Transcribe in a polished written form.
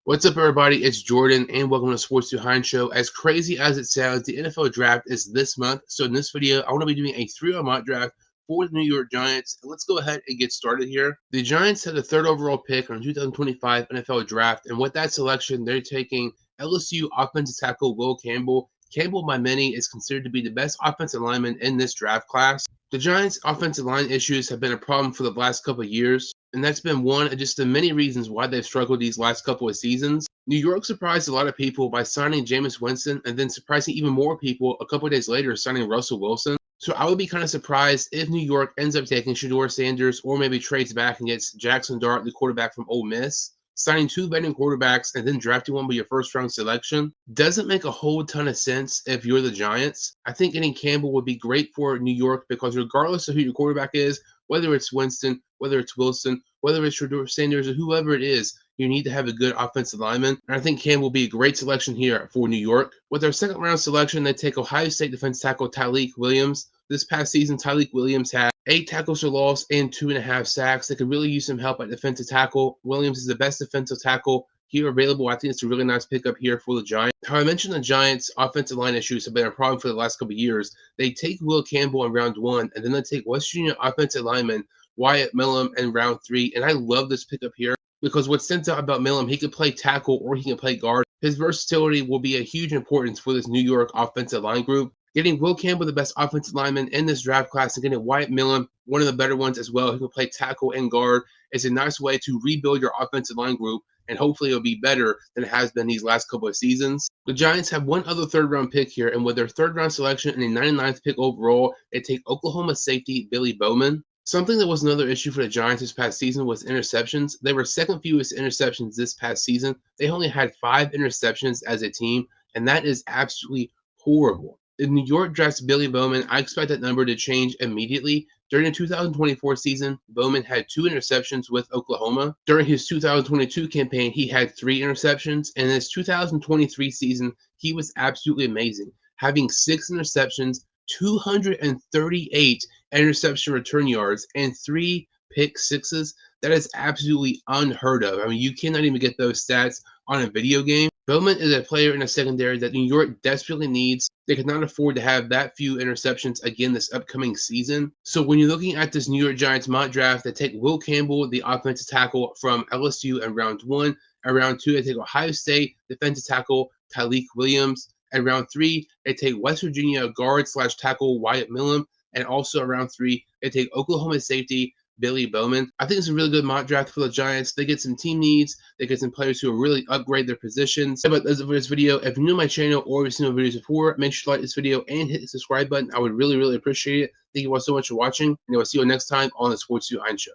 What's up, everybody? It's Jordan, and welcome to Sports Behind Show. As crazy as it sounds, the NFL draft is this month. So in this video, I want to be doing a 3-round mock draft for the New York Giants. And let's go ahead and get started here. The Giants had the 3rd overall pick on the 2025 NFL draft, and with that selection, they're taking LSU offensive tackle Will Campbell. Campbell, by many, is considered to be the best offensive lineman in this draft class. The Giants' offensive line issues have been a problem for the last couple of years, and that's been one of just the many reasons why they've struggled these last couple of seasons. New York surprised a lot of people by signing Jameis Winston, and then surprising even more people a couple of days later signing Russell Wilson. So I would be kind of surprised if New York ends up taking Shedeur Sanders, or maybe trades back and gets Jackson Dart, the quarterback from Ole Miss. Signing 2 veteran quarterbacks and then drafting one with your first-round selection doesn't make a whole ton of sense if you're the Giants. I think getting Campbell would be great for New York because regardless of who your quarterback is, whether it's Winston, whether it's Wilson, whether it's Shedeur Sanders, or whoever it is, you need to have a good offensive lineman. And I think Campbell will be a great selection here for New York. With their second-round selection, they take Ohio State defensive tackle Tyleik Williams. This past season, Tyleik Williams had 8 tackles for loss and 2.5 sacks. They could really use some help at defensive tackle. Williams is the best defensive tackle here available. I think it's a really nice pickup here for the Giants. How I mentioned the Giants' offensive line issues have been a problem for the last couple of years. They take Will Campbell in round 1, and then they take West Virginia offensive lineman Wyatt Milum in round 3. And I love this pickup here because what stands out about Milum, he can play tackle or he can play guard. His versatility will be a huge importance for this New York offensive line group. Getting Will Campbell, the best offensive lineman in this draft class, and getting Wyatt Milum, one of the better ones as well, who can play tackle and guard, is a nice way to rebuild your offensive line group, and hopefully it'll be better than it has been these last couple of seasons. The Giants have one other 3rd-round pick here, and with their 3rd-round selection and a 99th pick overall, they take Oklahoma safety Billy Bowman. Something that was another issue for the Giants this past season was interceptions. They were second fewest interceptions this past season. They only had 5 interceptions as a team, and that is absolutely horrible. If New York drafts Billy Bowman, I expect that number to change immediately. During the 2024 season, Bowman had 2 interceptions with Oklahoma. During his 2022 campaign, he had 3 interceptions. And in his 2023 season, he was absolutely amazing, having 6 interceptions, 238 interception return yards, and 3 pick sixes. That is absolutely unheard of. I mean, you cannot even get those stats on a video game. Bowman is a player in a secondary that New York desperately needs. They cannot afford to have that few interceptions again this upcoming season. So when you're looking at this New York Giants mock draft, they take Will Campbell, the offensive tackle from LSU in round 1. In round 2, they take Ohio State defensive tackle Tyleik Williams. In round 3, they take West Virginia guard/tackle Wyatt Milum. And also around 3, they take Oklahoma safety Billy Bowman. I think it's a really good mock draft for the Giants. They get some team needs. They get some players who will really upgrade their positions. But that's it for this video. If you're new to my channel or you've seen my videos before, make sure to like this video and hit the subscribe button. I would really, really appreciate it. Thank you all so much for watching, and I will see you next time on the Sports Behind Show.